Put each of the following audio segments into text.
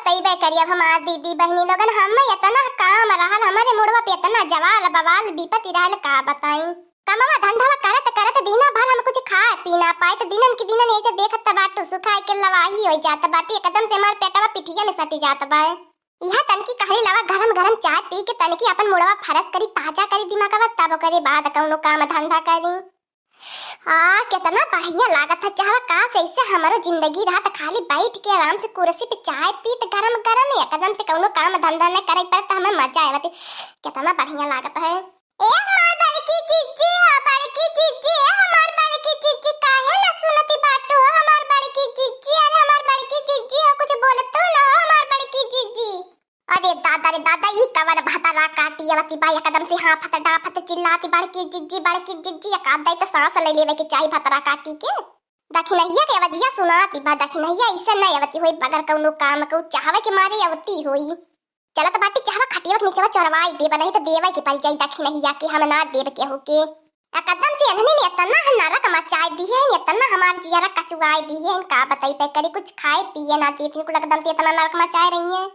बतइबे करी। अब हमार दीदी बहनी लोगन हम इतना काम रहल हमारे मुड़वा पे, इतना जवाल बवाल विपत्ति रहल का बताई। कमवा धंधा करत करत दीना भर हम कुछ खा पी ना पाए, तो दिनन की दिनन ऐसे देखत बाटू सुखाए के लवाही हो जात बाटी, एकदम से हमार पेटवा पिठिया में सटी जात बा। यह तनकी कहली लवा गरम गरम चाय पी के तनकी अपन मुड़वा फरस करी, ताजा करी दिमागवा, तब करे बाद कौनो काम धंधा करी। कितना बढ़िया लागत है। चाह का ऐसे हमारा जिंदगी रहा तो खाली बैठ के आराम से कुर्सी पे चाय पीत गरम गरम एकदम से कौनो काम धंधा न करे पर हमें मजा आवे। कितना बढ़िया लागत है। ए हमार बड़की जीजी हमार बड़की जीजी काहे न सुनती बाटू हमार बड़की जीजी, अरे हमार बड़की जीजी कुछ बोलतो न हमार बड़की जीजी। अरे दादा रे दादा ई कवर भतरा काटी आवती बा एकदम से हाँ फत डाफत चिल्लाती बड़की जिज्जी एकाद दई तो सांस ले लेवे के चाही भतरा काटी के। दखिनहिया के वजिया सुनाती बा, दखिनहिया ऐसे नहीं आवती होई बगर कौनो काम को चाहवे के मारे आवती होई। चलत बाटी चाहवा खटिया के नीचे चढ़वाई देब नहीं तो देवे के पड़ जाई दखिनहिया के हम ना देव के होके। एकदम से अननी ने इतना नरक मचाई दी है, इतना हमार जियारा कचुआई दी है। का बताई पे करी कुछ खाए पिए ना देती को एकदम से इतना नरक मचाए रही है।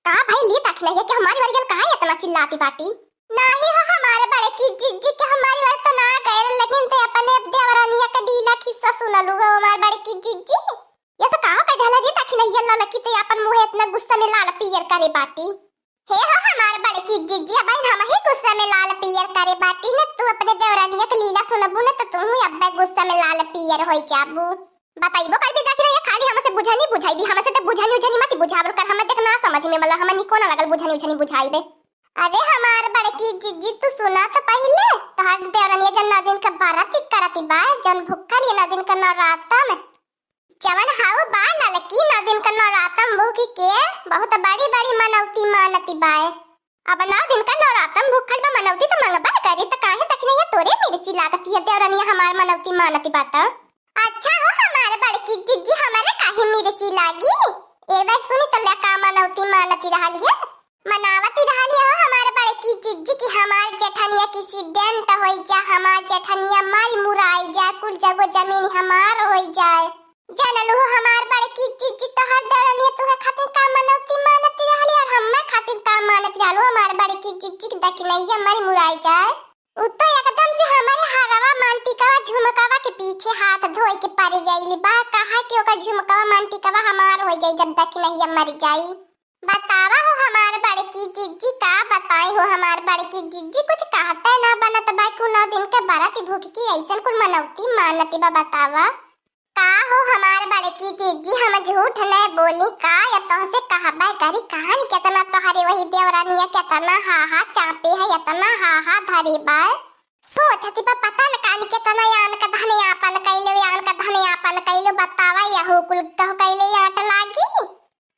का भाई ली दखिनहिया के हमारी वरगल काहे इतना चिल्लाती बाटी। नाही हो हमारे बड़की जिज्जी के हमारी वर तो ना गए, लेकिन ते अपने देवरानिया का लीला किस्सा सुनलू हो हमारे बड़की जिज्जी। ये सब काहो कह देला रे दखिनहिया ललकी ते अपन मुंह इतना गुस्सा में लाल पियर करे बाटी। हे हो हमारे बड़की जिज्जी अब हम ही गुस्सा में लाल पियर करे बाटी ने, तू अपने देवरानिया का लीला सुनबू ने तो तू ही अब गुस्सा में लाल पियर होई जाबू। बताइबो कर भी दखिनहिया खाली हमसे बुझानी बुझाई भी, हमसे तो बुझानी उझानी मत बुझावल कर, हम देख ना समझ में मतलब हमनी को ना लगल बुझानी उझानी बुझाईबे। अरे हमार बड़की जिज्जी तू सुना तो पहले तोहर देवरानिया जन 9 दिन का बाराती करती बा, जन भुक्खल 9 दिन का नौरातम जवन हाउ बा ललकी 9 दिन का नौरातम भूखी के बहुत बड़ी बड़ी मनौती मानती बा। अब 9 दिन का नौरातम भुक्खल बा मनौती तो मंगबा करी तो काहे दखिनहिया तोरे मिर्ची लागती है देवरानिया हमार मनौती मानती बात। अच्छा हो हमारे बड़की जिज्जी हमारे काहे मिर्ची लागी ए बात सुनी तो लका मनौती मानती रहली है, मनावती रहली हो हमारे बड़की जिज्जी की हमार जेठनिया की एक्सीडेंट होई जा, हमार जेठनिया मारी मुराई जा, कुल जगह जमीन हमार होई जाए। जानलू हो हमार बड़की जिज्जी तो हर दरनिया तुहे खातिर का मनौती मानती रहली और हम्मे खातिर का मानती रहलू हमार बड़की जिज्जी की दखिनहिया मारी मुराई जाए। उ तो एकदम से हमारे हरवा मांटिकावा झुमकावा के पीछे हाथ धोई के पड़ गईली बा, कहा कि ओका झुमकावा मांटिकावा हमार हो जाई जब दखिनहिया मर जाई। बतावा हो हमार बड़की जिज्जी का बताई हो हमार बड़की जिज्जी कुछ कहता ना बनत बा को 9 दिन के बाराती भूख की ऐसन कुल मनौती मानती बा। बतावा का हो हमार बड़की जिज्जी हम झूठ नहीं बोली का या तो से कहबा करी कहानी कितना तोहरे वही देवरानिया कितना हा चापे है इतना हा धरे बा। सोचती बा पता न कानी के तना यान का धने आपन कइलो यान का धने आपन कइलो। बतावा या हो कुल कह कइले याट लागी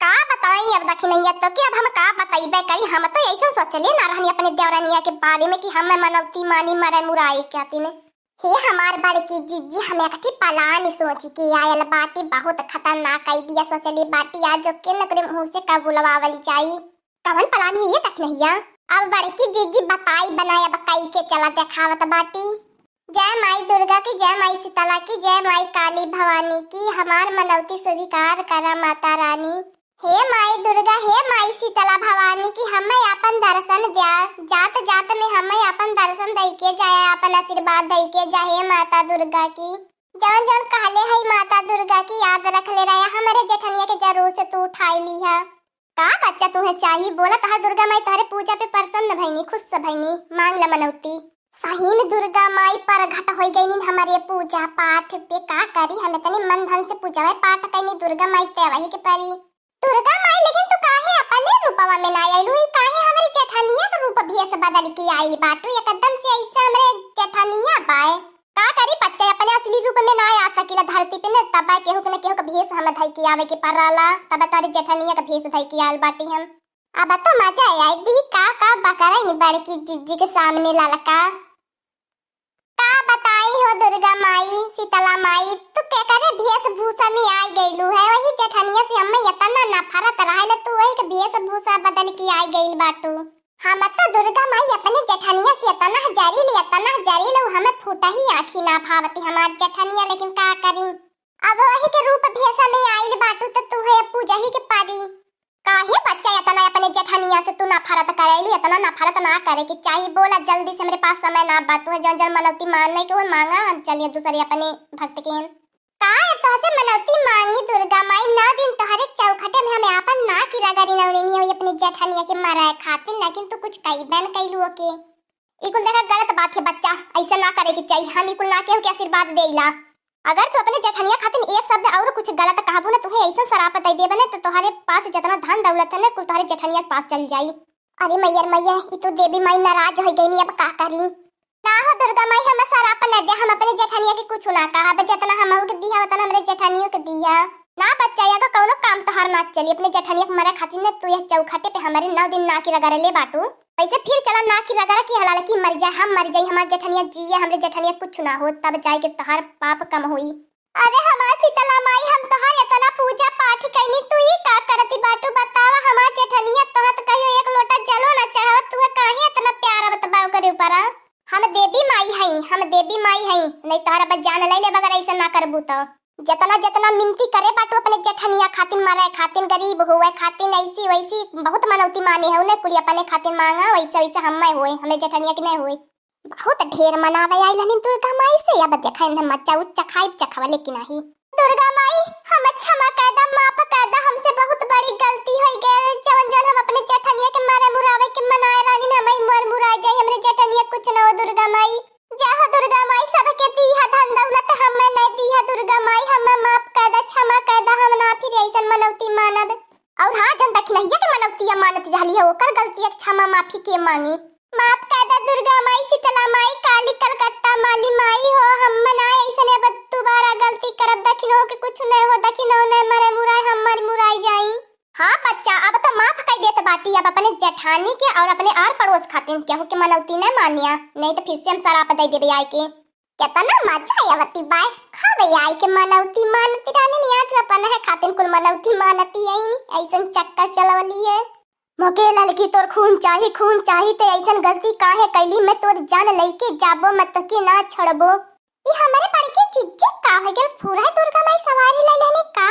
का बताई अब दखिनहिया तो कि अब हम का बताइबे करी। हम तो ऐसा सोचले ना रहनी अपने देवरानिया के बारे में कि हम मनौती मानी मरे मुराई कहती ने। हे हमार बड़की जिज्जी हम एकठी पलान सोची के आयल बाटी, बहुत खतरनाक आईडिया सोचली बाटी आज जो के नकरे मुंह से का बुलवावली चाहिए। कवन पलान है ये दखिनहिया अब बड़की जिज्जी बताई बनाया बकाई के चला देखावत बाटी। जय माई दुर्गा की, जय माई शीतला की, जय माई काली भवानी की, हमार मनौती स्वीकार करा माता रानी। हे माई दुर्गा, हे माई शीतला भवानी की हमें अपन दर्शन दिया, जात जात में हमें अपन दर्शन दई के जाए, अपन आशीर्वाद दई के जाए माता दुर्गा की। जौन जौन कहले है माता दुर्गा की याद रख ले रहा हमारे जेठनिया के जरूर से तू उठाई ली है। का बच्चा तुम्हें चाहिए बोला तो दुर्गा माई तारे पूजा पे प्रसन्न भईनी, खुश भईनी, मांग ला मनौती। सही में दुर्गा माई पर घट हो गई हमारे पूजा पाठ पे का करी, हमें तनी मन धन से पूजा पाठ कईनी दुर्गा माई ते वही के परी। दुर्गा माई लेकिन तू काहे अपने रूपवा में ना आइलू, काहे हमारे जेठनिया का रूप भेष बदल के आई बाटू एकदम से ऐसे हमारे जेठनिया बाए। का करी बच्चे अपने असली रूप में ना आ सकेला धरती पे ने, तब केहू के न केहू का भेष हम धई के आवे के परला, तब तारे जेठनिया का भेष धई के आल बाटी हम। अब तो मजा आई दी का बकरा नि बड़की जिज्जी के सामने ललका का बताई हो दुर्गा माई शीतला माई तू के करे भेष भूषा में आई गईलू है, वही जेठनिया से हमें इतना नफरत रहल तू वही के भेष भूषा बदल के आई गई बाटू। हम तो दुर्गा माई अपने जेठनिया से इतना जरी लो हमें फूटा ही आँखी ना भावती हमार जेठनिया, लेकिन का करी अब वही के रूप भेषा में आइल बाटू तो तू है पूजा ही के पारी। काहे जेठानिया से तू नफरत करेली, इतना नफरत ना करे कि चाहिए। बोला जल्दी से, मेरे पास समय ना बात है। जन जन मनौती मानने के वो मांगा, हम चलिए दूसरे अपने भक्त के काय तो से मनौती मांगी दुर्गा माई। 9 दिन तोहरे चौखटे में हमें अपन ना की रगड़ी नौनी हुई अपने जेठानिया के मारे खातिर, लेकिन तू कुछ कई बन कैलू के। इकुल देखा गलत बात है बच्चा, ऐसा ना करे कि चाहिए। हम इकुल ना केहू के आशीर्वाद देला। अगर तू अपने जेठानिया खातिर एक शब्द और कुछ गलत कहबू ना, तुहे ऐसा शराप दे देबे ना तो तुम्हारे पास जितना धन दौलत है ना कुल तुम्हारे जेठानिया के पास चल जाई। अरे मैया ई तो देवी माई नाराज हो गई, अब का करी। ना हो दुर्गा माई, हम शराप न दे, हम अपने जेठानिया के कुछ ना कहा। जितना हमहू के दिया उतना हमरे जेठानियों के दिया ना। बच्चा अगर कौनो काम तोहार ना चली अपने जेठानिया के मारे खातिर ना, तू यह चौखटे पे हमारे 9 दिन ना की रगड़ ले बाटू। ऐसे फिर चला ना की रगड़ की हलाल की मर जाए, हम मर जाए, हमारे जेठानिया जिए, हमरे जेठानिया कुछ ना हो, तब जाए के तोहार पाप कम होई। अरे हमार शीतला माई, हम तोहार इतना पूजा पाठ कैनी, तू ई का करती बाटू बतावा। हमार जेठनिया तोहत कहियो एक लोटा जलो ना चढ़ाव, तू काहे इतना प्यार बतबाव करे ऊपर। हम देवी माई हई, हम देवी माई हई, नहीं तोहरा बस जान ले ले बगर ऐसा ना करबू तो। जितना मिनती करे बाटू अपने जेठनिया खातिर मारे खातिर, गरीब होए खातिर, ऐसी वैसी बहुत मनौती माने है उन्हें कुली अपने खातिर मांगा, वैसे वैसे हमें होए, हमें जेठनिया के नहीं होए। बहुत ढेर मनावे आई लनी दुर्गा माई से। अब देखा इन्हें मच्चा उच्चा खाई चखावा लेकिन नहीं। दुर्गा माई हम क्षमा कर दा, माफ कर दा, हमसे बहुत बड़ी गलती हो गई। जवन जवन हम अपने जेठनिया के मारे मुरावे के मनाए रानी ना, हमें मर मुराई जाई, हमरे जेठनिया कुछ न हो। दुर्गा माई जा हो दुर्गा माई, सबके दीहा धन दौलत हमें नहीं दीहा। दुर्गा माई हमें माफ कर दा, क्षमा कर दा, हम ना फिर ऐसन मनौती मानब। और हां जन दखिनहिया के मनौतिया मानत रहली है, ओकर गलती क्षमा माफी के मांगी। माफ कर दा दुर्गा माई, शीतला माई, काली कलकत्ता माली माई हो, हम मनाए ऐसने अब दोबारा गलती करब। दखिनो के कुछ नहीं हो, दखिनो नहीं मरे मुराई, हम मर मुराई जाई। हां बच्चा अब तो माफ कर देत बाटी। अब अपने जेठानी के और अपने आर पड़ोस खातिर केहू के मनौती नहीं मानिया, नहीं तो फिर से हम शराप दे देबे आई के। कितना मजा आवती बाय खावे आई के मनौती मानती रहने नहीं आज अपन है खातिर कुल मनौती मानती है, ऐसन चक्कर चलवली है। मोके लड़की तोर खून चाही ते ऐसन गलती काहे कैली, मैं तोर जान लईके जाबो मत के ना छड़बो। ई हमारे पड़ के चिज्जे का हो गेल पूरा दुर्गा माई सवारी ले लेने का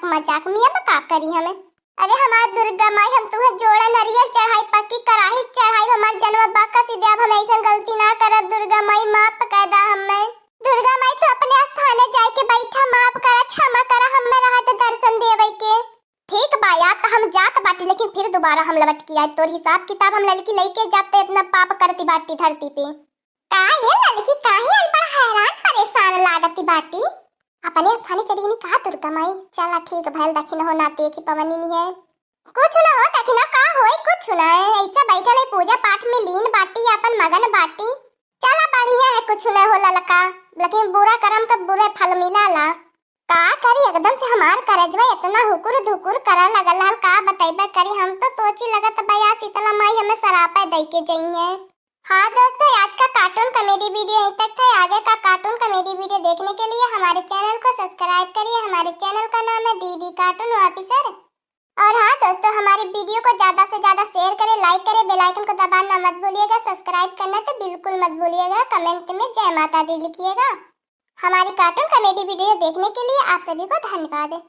मजाक मिया में का करी हमें। अरे हमार दुर्गा माई हम तुहे जोड़ा नरियल चढ़ाई, पक्की कराही चढ़ाई, हमार जन्म बाका सीधे। अब हम ऐसन गलती ना करब दुर्गा माई, माफ कर दा हमें। दुर्गा माई तो अपने स्थाने जाए के बैठा, माफ करा क्षमा करा, हमें रहत दर्शन देवे के। ठीक बा यार तो हम जात बाटी, लेकिन फिर दोबारा हम लौट के आए। तोर हिसाब किताब हम लड़की लेके जाते इतना पाप करती बाटी धरती पे। का ये लड़की काहे बड़ा हैरान परेशान लागती बाटी। अपने स्थाने चली नहीं कहा दुर्गा माई। चला ठीक भल दखिन हो ना देखी पवनी नहीं है, कुछ ना हो दखिन का होए, कुछ ना है, ऐसा बैठल है पूजा पाठ में लीन बाटी, अपन मगन बाटी। चला बढ़िया है, कुछ ना हो ललका, लेकिन बुरा कर्म का बुरा फल मिला ला। का करी एकदम से हमार करजवा इतना हुकुर धुकुर करा लगल हल, का बताइबा करी। हम तो सोची लगत बया शीतला माई हमें सरापा दे के जाइए। हाँ दोस्तों आज का कार्टून कॉमेडी वीडियो यहीं तक था। आगे का कार्टून कॉमेडी वीडियो देखने के लिए हमारे चैनल को सब्सक्राइब करिए। हमारे चैनल का नाम है दीदी कार्टून ऑफिसर। और हाँ दोस्तों हमारे वीडियो को ज्यादा से ज्यादा शेयर करें, लाइक करें, बेल आइकन को दबाना मत भूलिएगा, सब्सक्राइब करना तो बिल्कुल मत भूलिएगा, कमेंट में जय माता दी लिखिएगा। हमारी कार्टून कॉमेडी वीडियो देखने के लिए आप सभी को धन्यवाद।